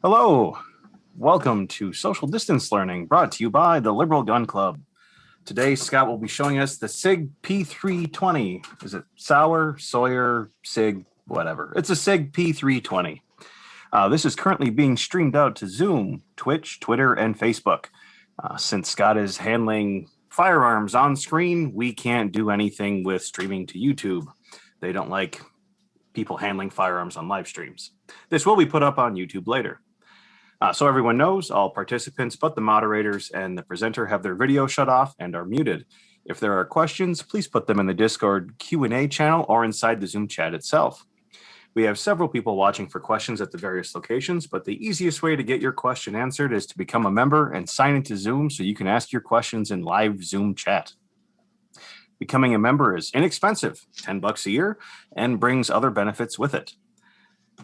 Hello, welcome to Social Distance Learning, brought to you by the Liberal Gun Club. Today, Scott will be showing us the Sig P320. Is it Sauer, Sawyer, Sig, whatever? It's a Sig P320. This is currently being streamed out to Zoom, Twitch, Twitter, and Facebook. Since Scott is handling firearms on screen, we can't do anything with streaming to YouTube. They don't like people handling firearms on live streams. This will be put up on YouTube later. So everyone knows, all participants but the moderators and the presenter have their video shut off and are muted. If there are questions, please put them in the Discord Q&A channel or inside the Zoom chat itself. We have several people watching for questions at the various locations, but the easiest way to get your question answered is to become a member and sign into Zoom so you can ask your questions in live Zoom chat. Becoming a member is inexpensive, $10 a year, and brings other benefits with it.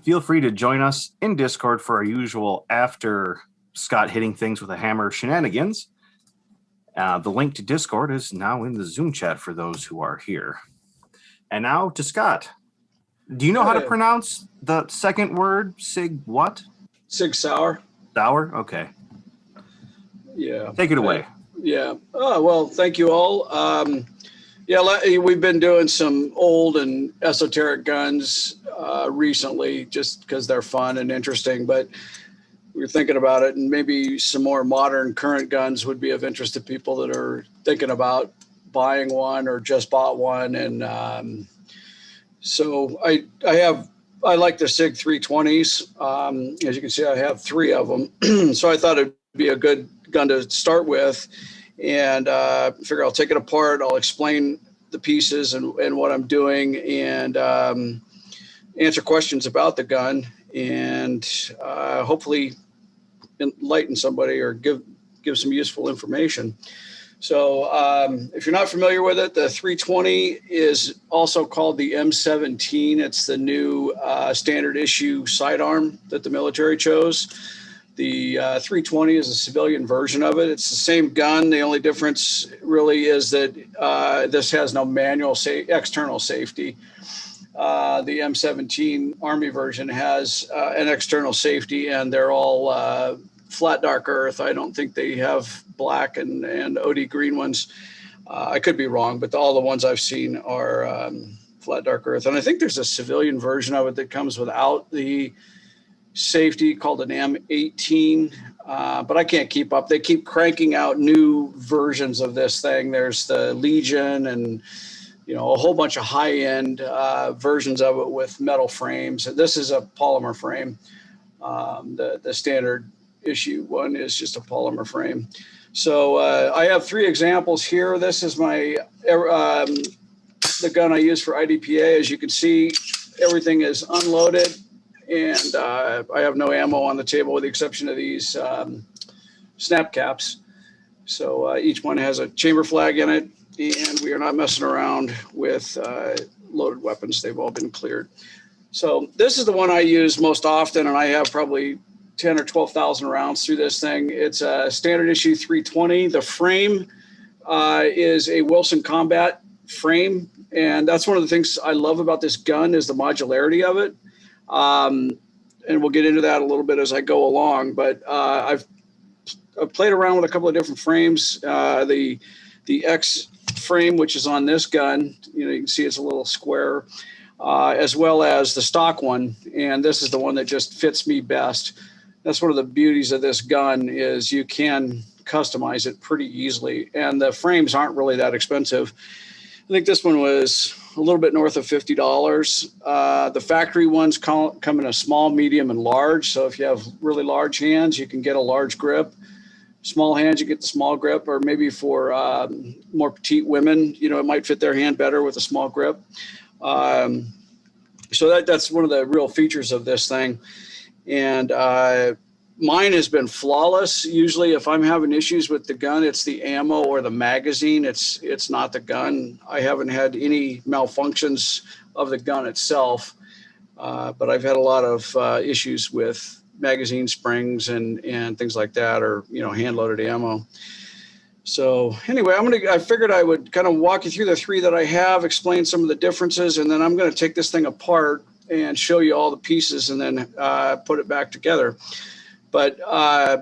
Feel free to join us in Discord for our usual after Scott hitting things with a hammer shenanigans. The link to Discord is now in the Zoom chat for those who are here. And now to Scott. Do you know how to pronounce the second word? Sig what? Sig Sauer. Sauer? Okay. Yeah. Take it away. Yeah. Oh, well, thank you all. We've been doing some old and esoteric guns recently just because they're fun and interesting, but we were thinking about it, and maybe some more modern current guns would be of interest to people that are thinking about buying one or just bought one. And so I like the Sig 320s. As you can see, I have 3 of them. So I thought it'd be a good gun to start with. And figure I'll take it apart. I'll explain the pieces and what I'm doing, and answer questions about the gun, and hopefully enlighten somebody or give some useful information. So if you're not familiar with it, the 320 is also called the M17. It's the new standard issue sidearm that the military chose. The 320 is a civilian version of it. It's the same gun. The only difference really is that this has no manual external safety. The M17 Army version has an external safety, and they're all flat dark earth. I don't think they have black and OD green ones. I could be wrong, but all the ones I've seen are flat dark earth. And I think there's a civilian version of it that comes without the safety called an M18, but I can't keep up. They keep cranking out new versions of this thing. There's the Legion and a whole bunch of high-end versions of it with metal frames. This is a polymer frame. The standard issue one is just a polymer frame. So I have 3 examples here. This is my the gun I use for IDPA. As you can see, everything is unloaded. And I have no ammo on the table with the exception of these snap caps. So each one has a chamber flag in it, and we are not messing around with loaded weapons. They've all been cleared. So this is the one I use most often, and I have probably 10 or 12,000 rounds through this thing. It's a standard issue 320. The frame is a Wilson Combat frame, and that's one of the things I love about this gun is the modularity of it. And we'll get into that a little bit as I go along, but I've played around with a couple of different frames. The X frame, which is on this gun, you can see it's a little square, as well as the stock one. And this is the one that just fits me best. That's one of the beauties of this gun is you can customize it pretty easily, and the frames aren't really that expensive. I think this one was a little bit north of $50. The factory ones come in a small, medium, and large. So if you have really large hands, you can get a large grip. Small hands, you get the small grip, or maybe for more petite women, it might fit their hand better with a small grip. So that's one of the real features of this thing. And mine has been flawless. Usually if I'm having issues with the gun, it's the ammo or the magazine. It's not the gun. I haven't had any malfunctions of the gun itself, but I've had a lot of issues with magazine springs and things like that, or, hand-loaded ammo. So anyway, I figured I would kind of walk you through the 3 that I have, explain some of the differences, and then I'm going to take this thing apart and show you all the pieces and then put it back together. But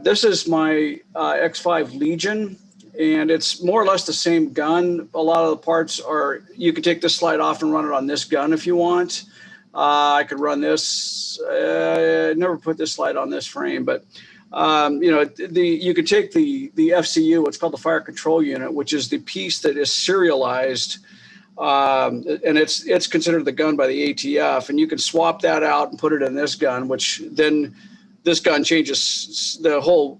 this is my X5 Legion, and it's more or less the same gun. A lot of the parts are, you could take this slide off and run it on this gun if you want. I could run this, never put this slide on this frame, but you could take the FCU, what's called the fire control unit, which is the piece that is serialized, and it's considered the gun by the ATF, and you can swap that out and put it in this gun, which then this gun changes, the whole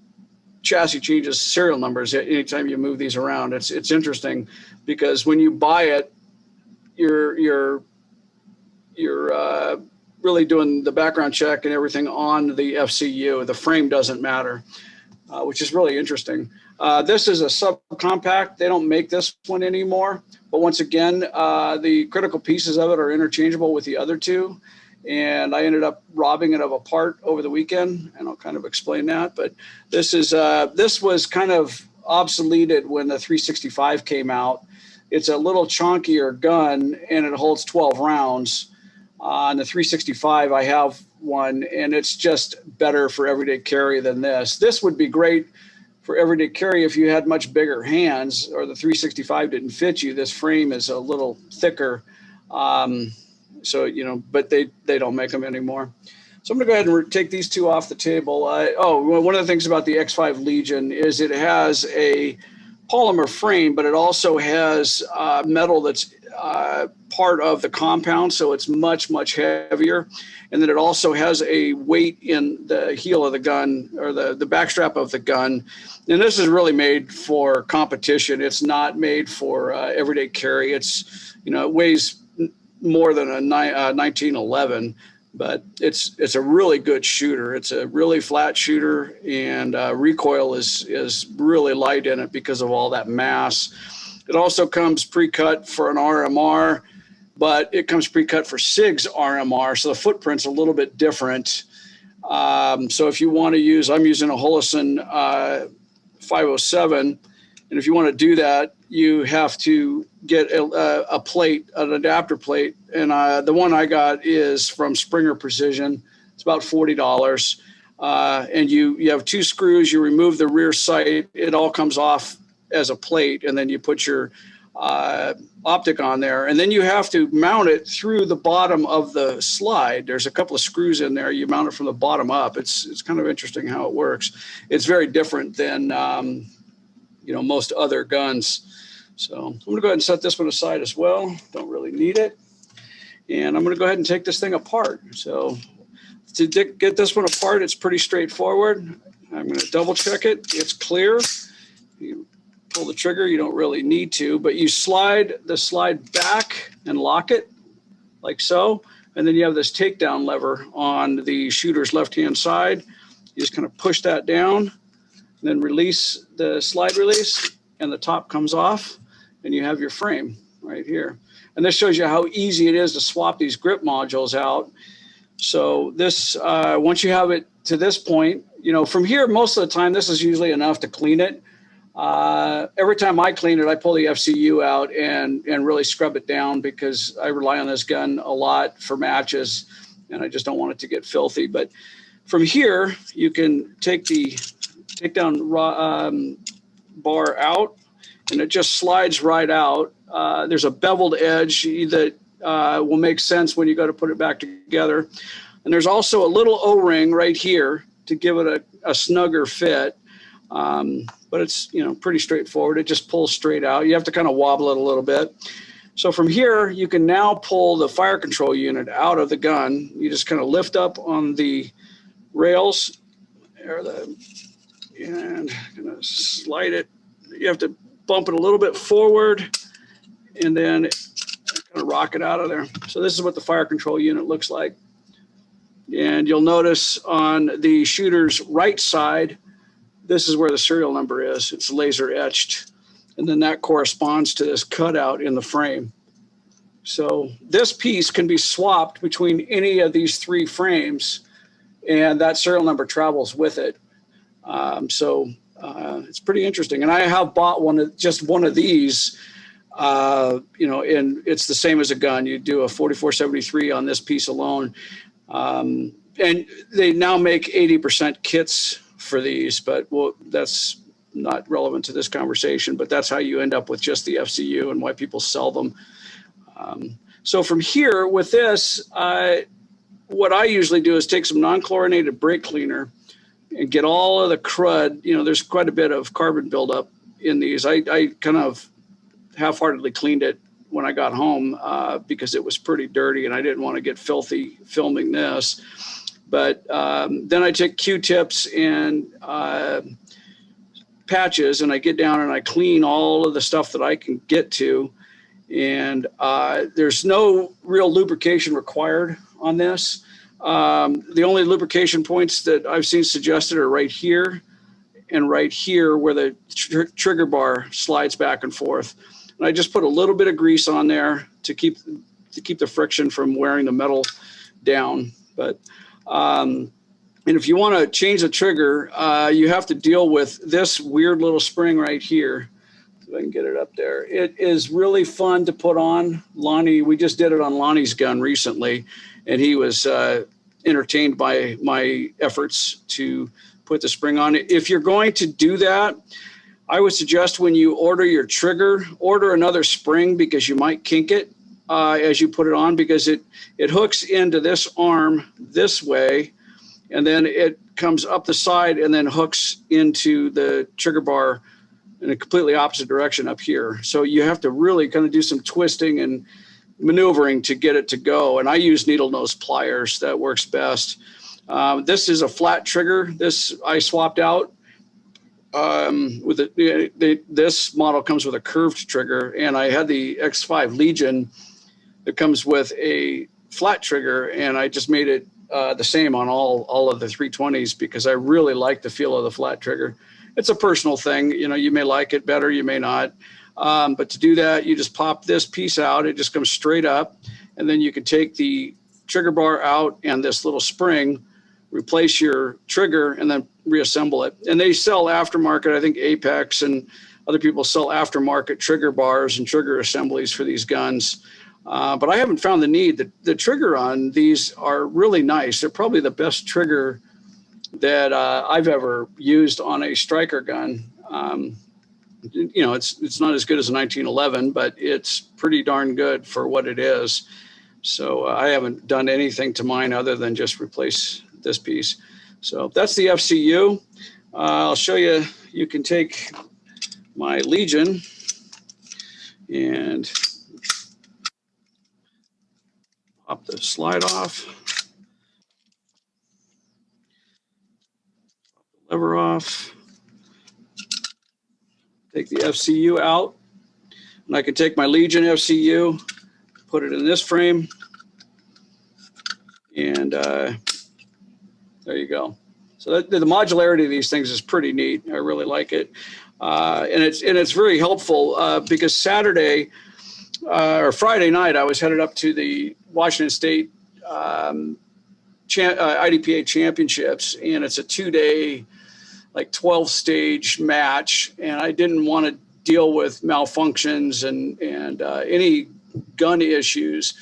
chassis changes serial numbers anytime you move these around. It's interesting because when you buy it, you're really doing the background check and everything on the FCU. The frame doesn't matter, which is really interesting. This is a subcompact. They don't make this one anymore. But once again, the critical pieces of it are interchangeable with the other two. And I ended up robbing it of a part over the weekend, and I'll kind of explain that. But this was kind of obsoleted when the 365 came out. It's a little chunkier gun, and it holds 12 rounds. On the 365, I have one, and it's just better for everyday carry than this. This would be great for everyday carry if you had much bigger hands, or the 365 didn't fit you. This frame is a little thicker. But they don't make them anymore. So I'm going to go ahead and take these two off the table. One of the things about the X5 Legion is it has a polymer frame, but it also has metal that's part of the compound, so it's much, much heavier. And then it also has a weight in the heel of the gun, or the backstrap of the gun. And this is really made for competition. It's not made for everyday carry. It weighs more than a 1911, but it's a really good shooter. It's a really flat shooter, and recoil is really light in it because of all that mass. It also comes pre-cut for an RMR, but it comes pre-cut for Sig's RMR, so the footprint's a little bit different. So if you want to use, I'm using a Holosun 507, and if you want to do that, you have to get a plate, an adapter plate. And the one I got is from Springer Precision. It's about $40. And you have two screws. You remove the rear sight. It all comes off as a plate. And then you put your optic on there. And then you have to mount it through the bottom of the slide. There's a couple of screws in there. You mount it from the bottom up. It's kind of interesting how it works. It's very different than most other guns. So I'm going to go ahead and set this one aside as well. Don't really need it. And I'm going to go ahead and take this thing apart. So to get this one apart, it's pretty straightforward. I'm going to double check it. It's clear. You pull the trigger. You don't really need to, but you slide the slide back and lock it like so. And then you have this takedown lever on the shooter's left-hand side. You just kind of push that down, then release the slide release, and the top comes off, and you have your frame right here. And this shows you how easy it is to swap these grip modules out. So this, once you have it to this point, from here, most of the time, this is usually enough to clean it. Every time I clean it, I pull the FCU out and really scrub it down, because I rely on this gun a lot for matches, and I just don't want it to get filthy. But from here, you can take the takedown bar out, and it just slides right out. There's a beveled edge that will make sense when you go to put it back together. And there's also a little O-ring right here to give it a snugger fit. But it's pretty straightforward. It just pulls straight out. You have to kind of wobble it a little bit. So from here, you can now pull the fire control unit out of the gun. You just kind of lift up on the rails and kind of slide it. You have to bump it a little bit forward, and then kind of rock it out of there. So this is what the fire control unit looks like. And you'll notice on the shooter's right side, this is where the serial number is. It's laser etched. And then that corresponds to this cutout in the frame. So this piece can be swapped between any of these three frames, and that serial number travels with it. It's pretty interesting. And I have bought just one of these, and it's the same as a gun. You do a 4473 on this piece alone. And they now make 80% kits for these, but that's not relevant to this conversation, but that's how you end up with just the FCU and why people sell them. So from here with this, what I usually do is take some non-chlorinated brake cleaner and get all of the crud. There's quite a bit of carbon buildup in these. I kind of half-heartedly cleaned it when I got home because it was pretty dirty and I didn't want to get filthy filming this. But then I take Q-tips and patches and I get down and I clean all of the stuff that I can get to. And there's no real lubrication required on this. The only lubrication points that I've seen suggested are right here and right here where the trigger bar slides back and forth. And I just put a little bit of grease on there to keep the friction from wearing the metal down. But and if you want to change the trigger, you have to deal with this weird little spring right here. If I can get it up there. It is really fun to put on. Lonnie, we just did it on Lonnie's gun recently, and he was entertained by my efforts to put the spring on it. If you're going to do that, I would suggest when you order your trigger, order another spring because you might kink it as you put it on, because it hooks into this arm this way, and then it comes up the side and then hooks into the trigger bar in a completely opposite direction up here. So you have to really kind of do some twisting and maneuvering to get it to go. And I use needle nose pliers. That works best. This is a flat trigger. This I swapped out with this model comes with a curved trigger, and I had the X5 Legion that comes with a flat trigger, and I just made it the same on all of the 320s because I really like the feel of the flat trigger. It's a personal thing. You may like it better, you may not. But to do that, you just pop this piece out. It just comes straight up. And then you can take the trigger bar out and this little spring, replace your trigger, and then reassemble it. And they sell aftermarket. I think Apex and other people sell aftermarket trigger bars and trigger assemblies for these guns. But I haven't found the need. The trigger on these are really nice. They're probably the best trigger that I've ever used on a striker gun. It's not as good as a 1911, but it's pretty darn good for what it is. So I haven't done anything to mine other than just replace this piece. So that's the FCU. I'll show you. You can take my Legion and pop the slide off. Lever off, take the FCU out, and I can take my Legion FCU, put it in this frame, and there you go. So the modularity of these things is pretty neat. I really like it, and it's very helpful because Saturday or Friday night I was headed up to the Washington State IDPA championships, and it's a 2-day, like 12-stage match, and I didn't want to deal with malfunctions and any gun issues.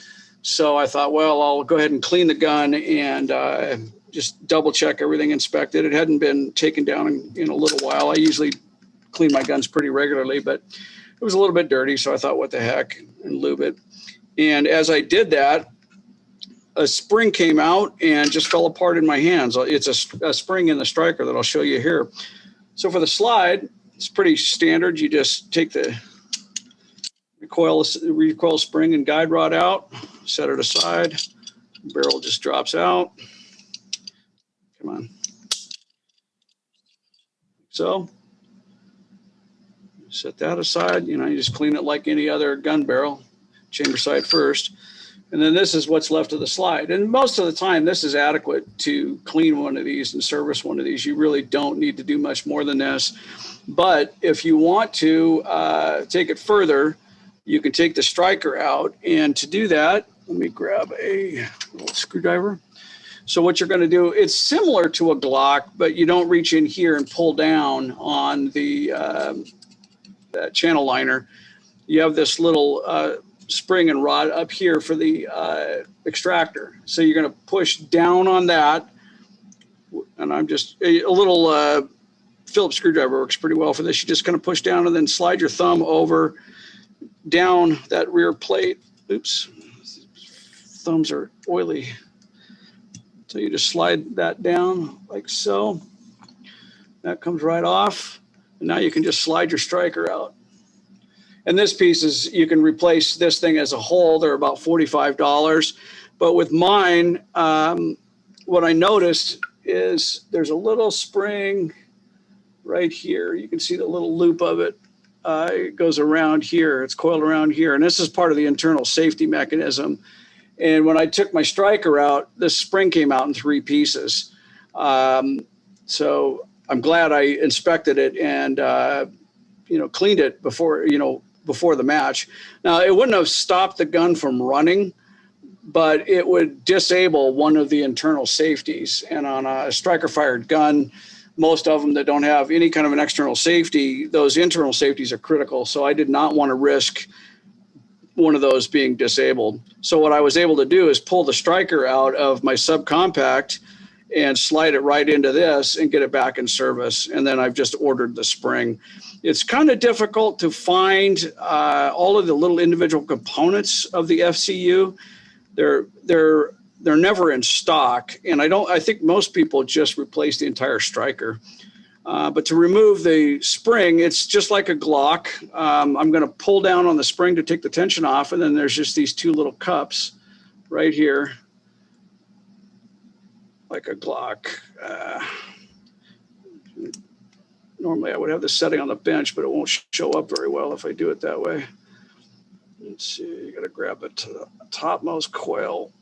So I thought, well, I'll go ahead and clean the gun and just double check everything, inspect it. It hadn't been taken down in a little while. I usually clean my guns pretty regularly, but it was a little bit dirty. So I thought, what the heck, and lube it. And as I did that, a spring came out and just fell apart in my hands. It's a spring in the striker that I'll show you here. So for the slide, it's pretty standard. You just take the recoil spring and guide rod out, set it aside. Barrel just drops out. Come on. So set that aside. You just clean it like any other gun barrel, chamber side first. And then this is what's left of the slide. And most of the time, this is adequate to clean one of these and service one of these. You really don't need to do much more than this. But if you want to take it further, you can take the striker out. And to do that, let me grab a little screwdriver. So what you're going to do, it's similar to a Glock, but you don't reach in here and pull down on the channel liner. You have this little spring and rod up here for the extractor. So you're going to push down on that, And I'm just a little Phillips screwdriver works pretty well for this. You just kind of push down and then slide your thumb over down that rear plate. Oops, thumbs are oily. So you just slide that down like so. That comes right off. And now you can just slide your striker out. And this piece is, you can replace this thing as a whole. They're about $45. But with mine, what I noticed is there's a little spring right here. You can see the little loop of it. It goes around here. It's coiled around here. And this is part of the internal safety mechanism. And when I took my striker out, this spring came out in 3 pieces. So I'm glad I inspected it and, cleaned it before the match. Now, it wouldn't have stopped the gun from running, but it would disable one of the internal safeties. And on a striker-fired gun, most of them that don't have any kind of an external safety, those internal safeties are critical. So I did not want to risk one of those being disabled. So what I was able to do is pull the striker out of my subcompact and slide it right into this and get it back in service. And then I've just ordered the spring. It's kind of difficult to find all of the little individual components of the FCU. They're never in stock, and I think most people just replace the entire striker. But to remove the spring, it's just like a Glock. I'm going to pull down on the spring to take the tension off, and then there's just these 2 little cups right here, like a Glock. Normally I would have this setting on the bench, but it won't show up very well if I do it that way. Let's see, you got to grab it to the topmost coil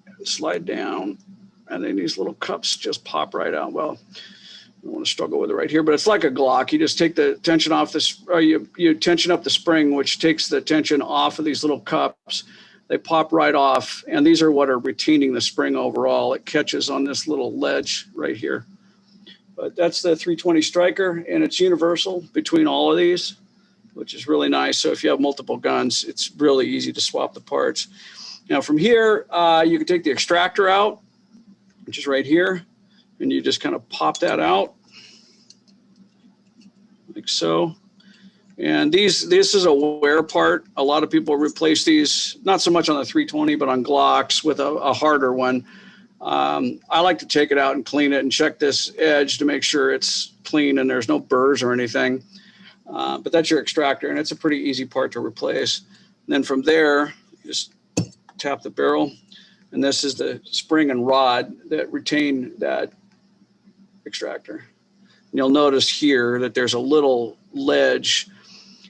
and slide down, and then these little cups just pop right out. Well, I don't want to struggle with it right here, but it's like a Glock. You just take the tension off this, or you tension up the spring, which takes the tension off of these little cups. They pop right off, and these are what are retaining the spring overall. It catches on this little ledge right here. But that's the 320 striker, and it's universal between all of these, which is really nice. So if you have multiple guns, it's really easy to swap the parts. Now from here, you can take the extractor out, which is right here, and you just kind of pop that out like so. And this is a wear part. A lot of people replace these, not so much on the 320, but on Glocks with a harder one. I like to take it out and clean it and check this edge to make sure it's clean and there's no burrs or anything. But that's your extractor, and it's a pretty easy part to replace. And then from there, you just tap the barrel, and this is the spring and rod that retain that extractor. And you'll notice here that there's a little ledge,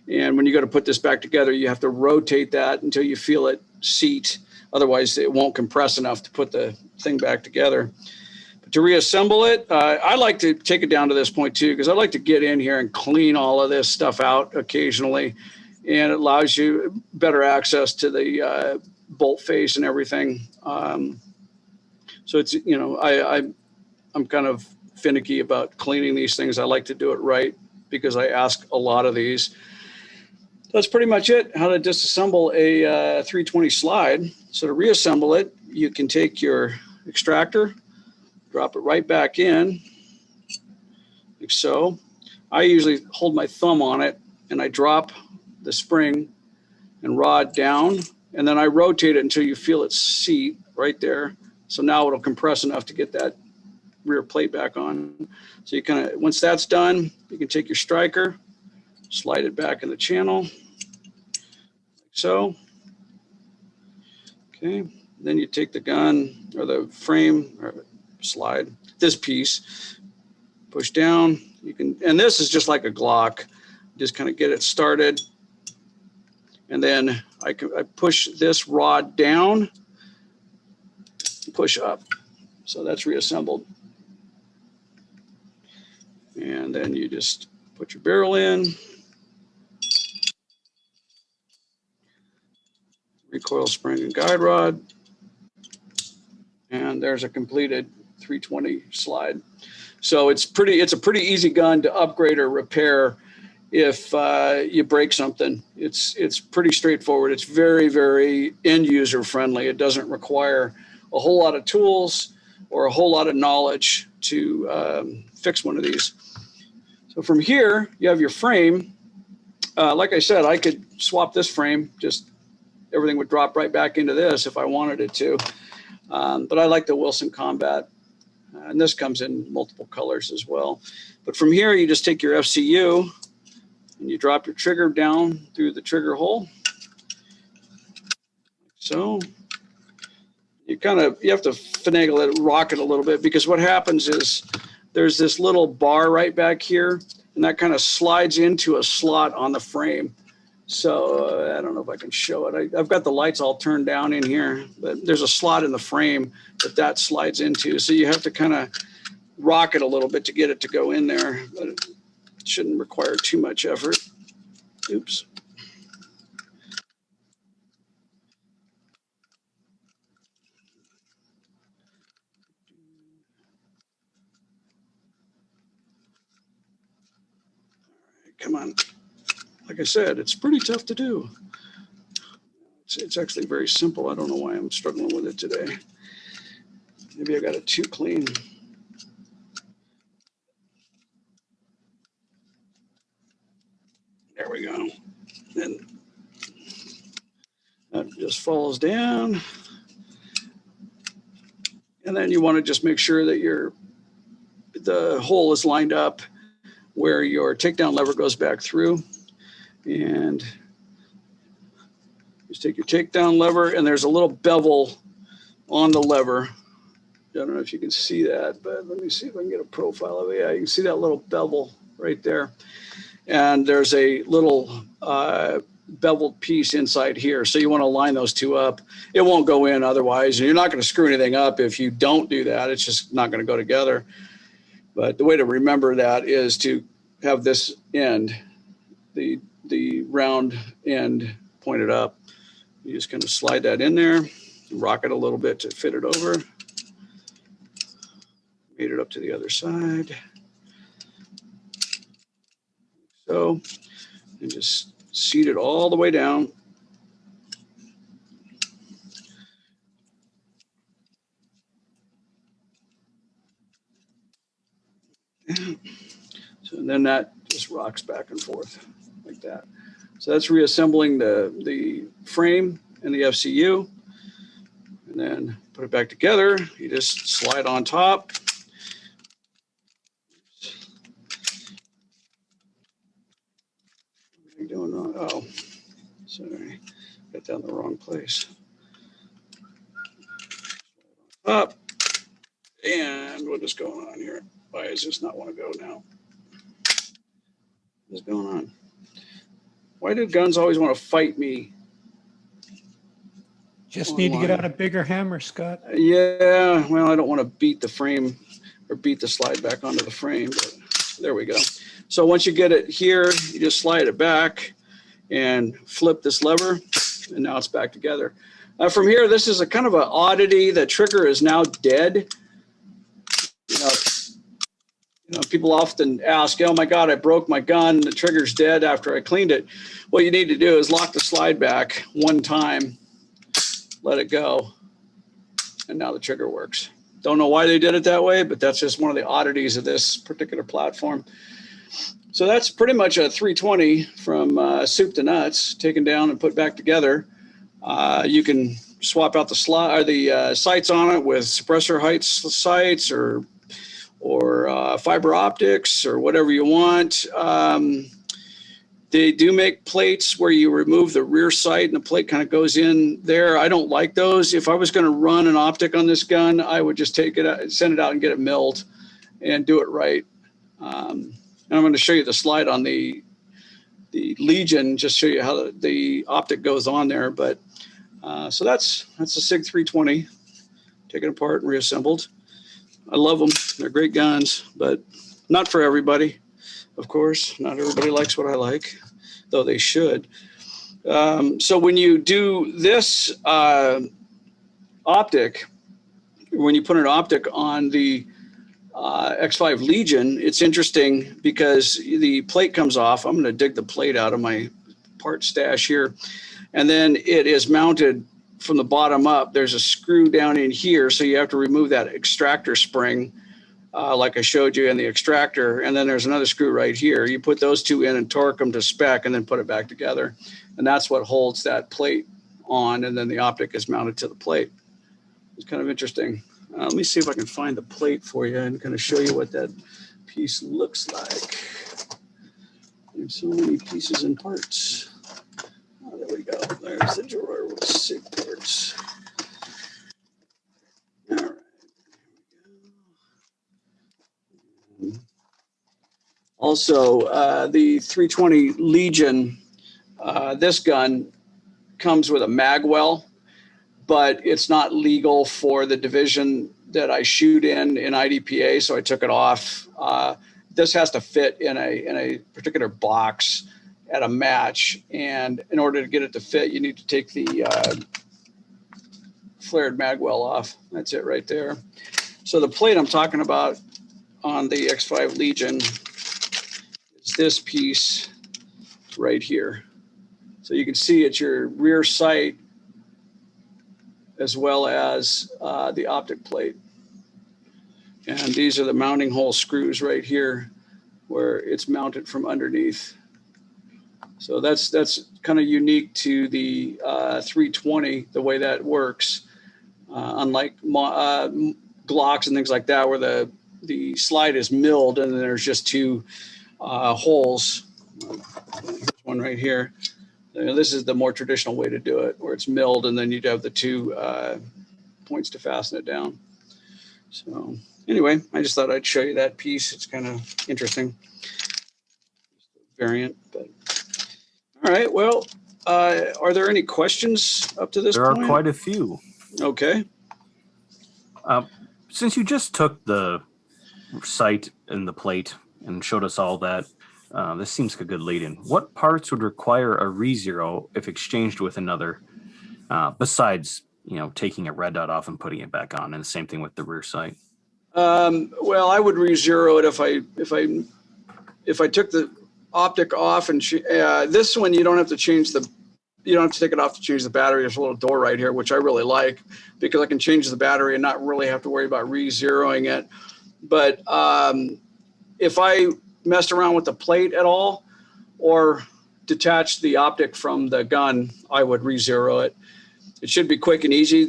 and when you go to put this back together, you have to rotate that until you feel it seat. Otherwise, it won't compress enough to put the thing back together. But to reassemble it, I like to take it down to this point too, because I like to get in here and clean all of this stuff out occasionally, and it allows you better access to the bolt face and everything. So it's, I'm kind of finicky about cleaning these things. I like to do it right because I ask a lot of these. That's pretty much it, how to disassemble a 320 slide. So to reassemble it, you can take your extractor, drop it right back in, like so. I usually hold my thumb on it, and I drop the spring and rod down, and then I rotate it until you feel it seat right there. So now it'll compress enough to get that rear plate back on. So you kind of, once that's done, you can take your striker, slide it back in the channel, like so. Okay, then you take the gun or the frame or slide, this piece, push down. You can, and this is just like a Glock, just kind of get it started. And then I push this rod down, push up. So that's reassembled. And then you just put your barrel in, recoil spring and guide rod, and there's a completed 320 slide. So it's a pretty easy gun to upgrade or repair if you break something. It's pretty straightforward. It's very, very end user friendly. It doesn't require a whole lot of tools. or a whole lot of knowledge to fix one of these. So from here, you have your frame. Like I said, I could swap this frame, just everything would drop right back into this if I wanted it to. But I like the Wilson Combat. And this comes in multiple colors as well. But from here, you just take your FCU and you drop your trigger down through the trigger hole. So you have to finagle it, rock it a little bit, because what happens is there's this little bar right back here, and that kind of slides into a slot on the frame. So I don't know if I can show it. I've got the lights all turned down in here, but there's a slot in the frame that slides into. So you have to kind of rock it a little bit to get it to go in there, but it shouldn't require too much effort. Oops. Come on. Like I said, it's pretty tough to do. It's actually very simple. I don't know why I'm struggling with it today. Maybe I got it too clean. There we go. Then that just falls down. And then you want to just make sure that the hole is lined up where your takedown lever goes back through. And just take your takedown lever, and there's a little bevel on the lever. I don't know if you can see that, but let me see if I can get a profile of it. Yeah, you can see that little bevel right there. And there's a little beveled piece inside here. So you want to line those two up. It won't go in otherwise. And you're not going to screw anything up if you don't do that. It's just not going to go together. But the way to remember that is to have this end, the round end pointed up. You just kind of slide that in there, rock it a little bit to fit it over. Made it up to the other side. So, and just seat it all the way down. So then that just rocks back and forth like that. So that's reassembling the frame and the FCU. And then put it back together. You just slide on top. What are you doing wrong? Oh, sorry. Got down the wrong place. Up. And what is going on here? Why does this not want to go now? What's going on? Why do guns always want to fight me? Just need to get out a bigger hammer, Scott. Yeah, well, I don't want to beat the frame or beat the slide back onto the frame, but there we go. So once you get it here, you just slide it back and flip this lever, and now it's back together. From here, this is a kind of an oddity. The trigger is now dead. You know, people often ask, oh my God, I broke my gun. The trigger's dead after I cleaned it. What you need to do is lock the slide back one time, let it go, and now the trigger works. Don't know why they did it that way, but that's just one of the oddities of this particular platform. So that's pretty much a 320 from soup to nuts, taken down and put back together. You can swap out the sights on it with suppressor height sights or fiber optics or whatever you want. They do make plates where you remove the rear sight and the plate kind of goes in there. I don't like those. If I was going to run an optic on this gun, I would just take it out, send it out and get it milled and do it right. And I'm going to show you the slide on the Legion, just show you how the optic goes on there. But so that's a Sig 320 taken apart and reassembled. I love them. They're great guns, but not for everybody. Of course, not everybody likes what I like, though they should. So when you do this optic, when you put an optic on the X5 Legion, it's interesting because the plate comes off. I'm going to dig the plate out of my part stash here. And then it is mounted from the bottom up, there's a screw down in here. So you have to remove that extractor spring, like I showed you in the extractor. And then there's another screw right here. You put those two in and torque them to spec and then put it back together. And that's what holds that plate on. And then the optic is mounted to the plate. It's kind of interesting. Let me see if I can find the plate for you and kind of show you what that piece looks like. There's so many pieces and parts. Oh, there we go. There's the drawer with SIG parts. All right. Also, the 320 Legion, this gun comes with a mag well, but it's not legal for the division that I shoot in IDPA, so I took it off. This has to fit in a particular box at a match, and in order to get it to fit, you need to take the flared mag well off. That's it right there. So the plate I'm talking about on the X5 Legion is this piece right here. So you can see it's your rear sight as well as the optic plate. And these are the mounting hole screws right here where it's mounted from underneath. So that's kind of unique to the 320, the way that works. Unlike Glocks and things like that, where the slide is milled and then there's just two holes. Here's one right here. This is the more traditional way to do it, where it's milled and then you'd have the two points to fasten it down. So anyway, I just thought I'd show you that piece. It's kind of interesting variant, but all right. Well, are there any questions up to this point? There are quite a few. Okay. Since you just took the sight and the plate and showed us all that, this seems like a good lead-in. What parts would require a re-zero if exchanged with another, besides taking a red dot off and putting it back on, and the same thing with the rear sight? Well, I would re-zero it if I took the optic off and this one you don't have to change you don't have to take it off to change the battery. There's a little door right here, which I really like because I can change the battery and not really have to worry about re-zeroing it. But if I messed around with the plate at all or detached the optic from the gun, I would re-zero it. It should be quick and easy.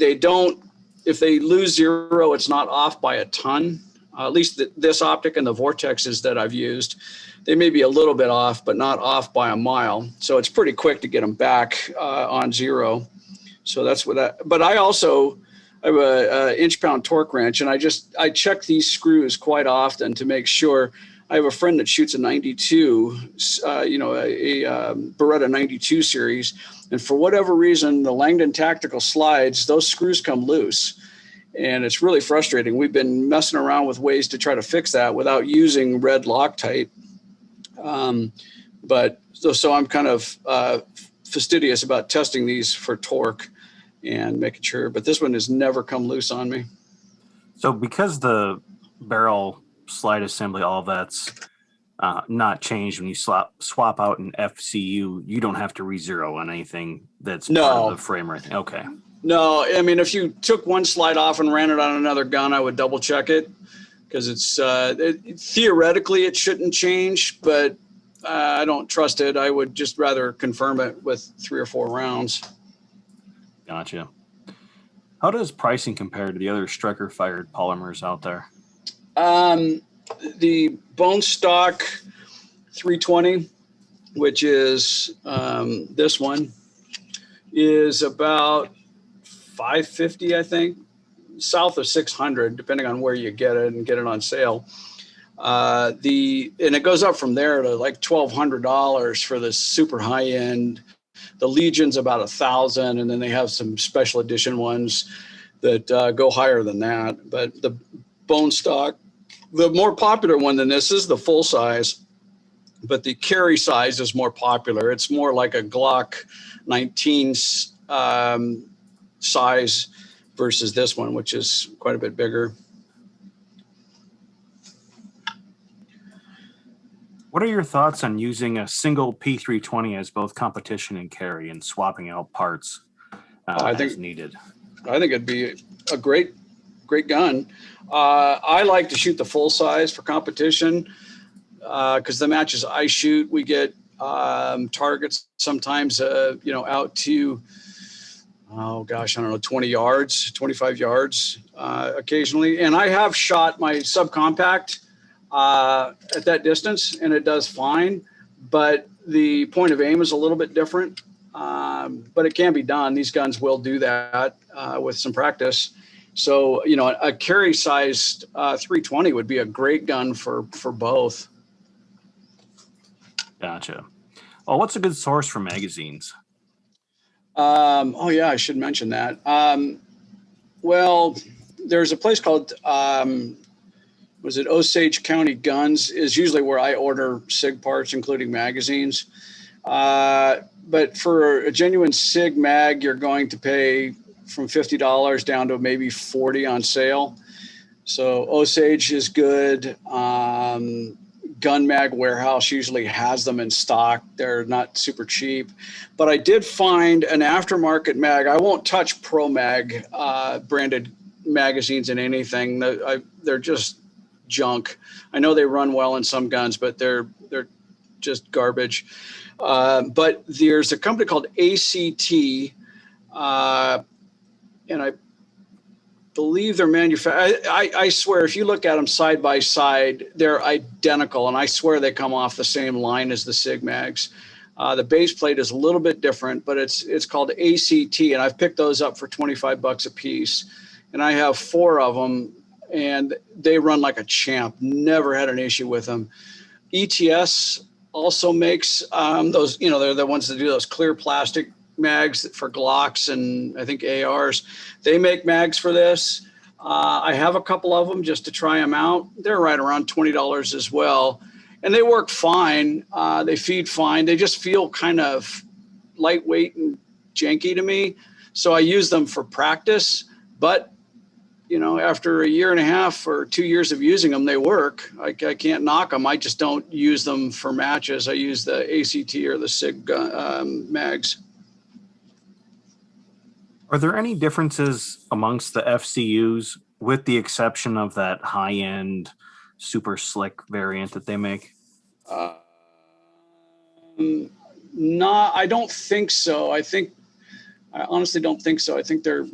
If they lose zero, it's not off by a ton. At least this optic and the vortexes that I've used, they may be a little bit off, but not off by a mile. So it's pretty quick to get them back on zero. So that's what that, but I have a inch-pound torque wrench, and I check these screws quite often to make sure. I have a friend that shoots a 92, a Beretta 92 series. And for whatever reason, the Langdon tactical slides, those screws come loose. And it's really frustrating. We've been messing around with ways to try to fix that without using red Loctite. So I'm kind of fastidious about testing these for torque and making sure. But this one has never come loose on me. So because the barrel slide assembly, all of that's not changed when you swap out an FCU, you don't have to re-zero on anything that's part of the frame or anything. Okay. No, I mean, if you took one slide off and ran it on another gun, I would double check it because theoretically it shouldn't change, but I don't trust it. I would just rather confirm it with 3 or 4 rounds. Gotcha. How does pricing compare to the other striker-fired polymers out there? The bone stock 320, which is this one, is about $550, I think, south of $600, depending on where you get it and get it on sale. And it goes up from there to like $1,200 for the super high end. The Legion's about $1,000, and then they have some special edition ones that go higher than that. But the bone stock, the more popular one than this is the full size, but the carry size is more popular. It's more like a Glock 19 size versus this one, which is quite a bit bigger. What are your thoughts on using a single P320 as both competition and carry and swapping out parts? I think as needed. I think it'd be a great gun. I like to shoot the full size for competition because the matches I shoot, we get targets sometimes, out to, oh gosh, I don't know, 20 yards, 25 yards occasionally. And I have shot my subcompact at that distance, and it does fine. But the point of aim is a little bit different. But it can be done. These guns will do that with some practice. So, a carry-sized 320 would be a great gun for both. Gotcha. Well, what's a good source for magazines? Oh, yeah, I should mention that. Well, there's a place called, Osage County Guns is usually where I order SIG parts, including magazines. But for a genuine SIG mag, you're going to pay from $50 down to maybe $40 on sale. So Osage is good. Gun Mag Warehouse usually has them in stock. They're not super cheap. But I did find an aftermarket mag. I won't touch Pro Mag branded magazines in anything. They're just junk. I know they run well in some guns, but they're just garbage. But there's a company called ACT, and I believe they're I swear, if you look at them side by side, they're identical, and I swear they come off the same line as the SIG mags. The base plate is a little bit different, but it's called ACT, and I've picked those up for $25 a piece, and I have 4 of them, and they run like a champ. Never had an issue with them. ETS also makes those, they're the ones that do those clear plastic mags for Glocks and I think ARs. They make mags for this. I have a couple of them just to try them out. They're right around $20 as well. And they work fine. They feed fine. They just feel kind of lightweight and janky to me. So I use them for practice. But, after a year and a half or 2 years of using them, they work. I can't knock them. I just don't use them for matches. I use the ACT or the SIG mags. Are there any differences amongst the FCUs, with the exception of that high-end, super slick variant that they make? No, I don't think so. I honestly don't think so. I think they're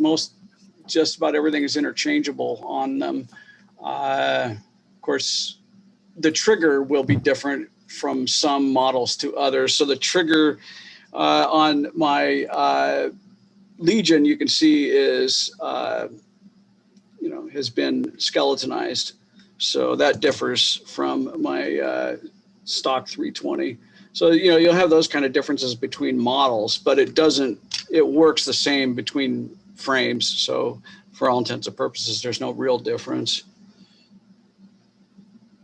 just about everything is interchangeable on them. Of course, the trigger will be different from some models to others. So the trigger on my Legion, you can see is, has been skeletonized. So that differs from my stock 320. So, you'll have those kind of differences between models, but it works the same between frames. So for all intents and purposes, there's no real difference.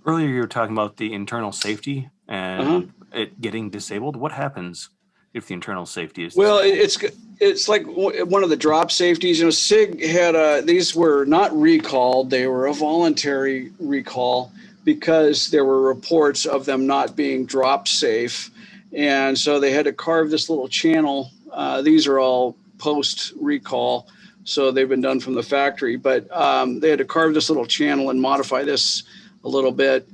Earlier, you were talking about the internal safety and it getting disabled. What happens if the internal safety is disabled? Well, it's like one of the drop safeties. SIG had these were not recalled. They were a voluntary recall because there were reports of them not being drop safe. And so they had to carve this little channel. These are all post recall, so they've been done from the factory. But they had to carve this little channel and modify this a little bit.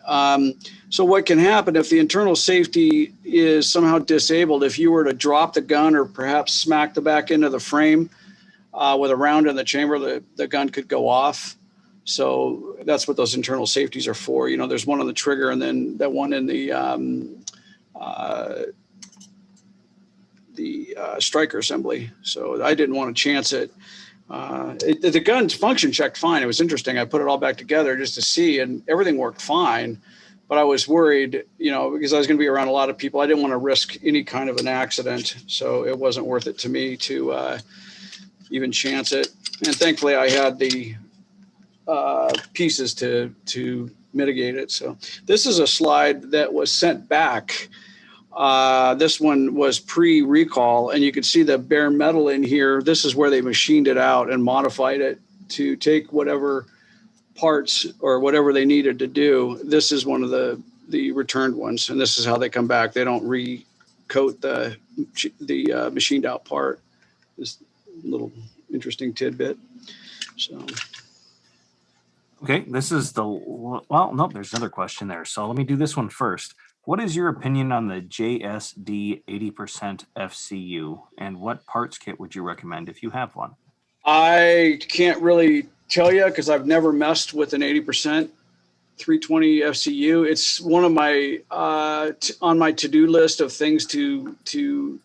So what can happen if the internal safety is somehow disabled, if you were to drop the gun or perhaps smack the back end of the frame with a round in the chamber, the gun could go off. So that's what those internal safeties are for. There's one on the trigger and then that one in the striker assembly. So I didn't want to chance it. The gun's function checked fine. It was interesting. I put it all back together just to see, and everything worked fine. But I was worried, because I was going to be around a lot of people. I didn't want to risk any kind of an accident. So it wasn't worth it to me to even chance it. And thankfully, I had the pieces to mitigate it. So this is a slide that was sent back. This one was pre-recall, and you can see the bare metal in here. This is where they machined it out and modified it to take whatever parts or whatever they needed to do. This is one of the returned ones, and this is how they come back. They don't recoat the machined out part. little interesting tidbit. So. Okay, this is well, nope, there's another question there. So let me do this one first. What is your opinion on the JSD 80% FCU, and what parts kit would you recommend if you have one? I can't really tell you because I've never messed with an 80% 320 FCU. It's one of my on my to-do list of things to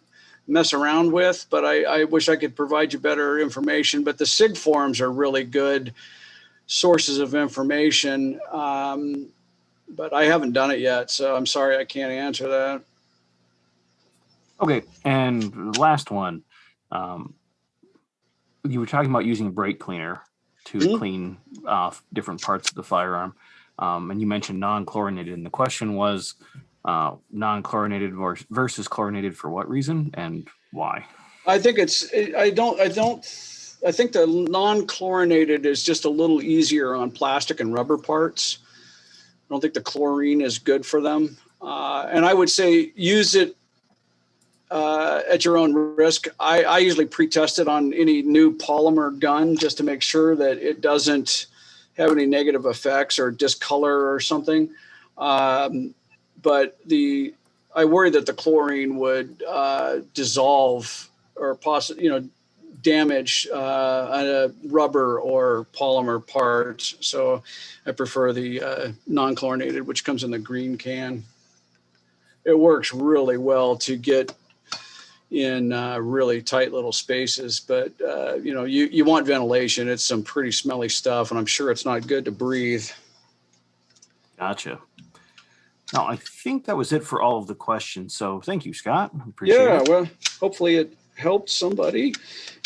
mess around with, but I wish I could provide you better information. But the SIG forums are really good sources of information, but I haven't done it yet, so I'm sorry I can't answer that. Okay, and the last one, you were talking about using brake cleaner to clean off different parts of the firearm, and you mentioned non-chlorinated, and the question was non-chlorinated versus chlorinated for what reason and why? I think I think the non-chlorinated is just a little easier on plastic and rubber parts. I don't think the chlorine is good for them. And I would say use it at your own risk. I usually pre-test it on any new polymer gun just to make sure that it doesn't have any negative effects or discolor or something. But I worry that the chlorine would dissolve or possibly, damage a rubber or polymer part. So I prefer the non-chlorinated, which comes in the green can. It works really well to get in really tight little spaces, but you want ventilation. It's some pretty smelly stuff, and I'm sure it's not good to breathe. Gotcha. Now, I think that was it for all of the questions. So thank you, Scott. Appreciate it. Well, hopefully it helped somebody.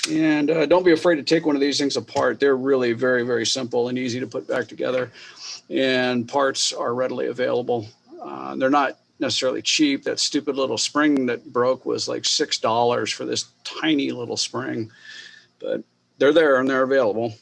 And don't be afraid to take one of these things apart. They're really very, very simple and easy to put back together. And parts are readily available. They're not necessarily cheap. That stupid little spring that broke was like $6 for this tiny little spring. But they're there and they're available.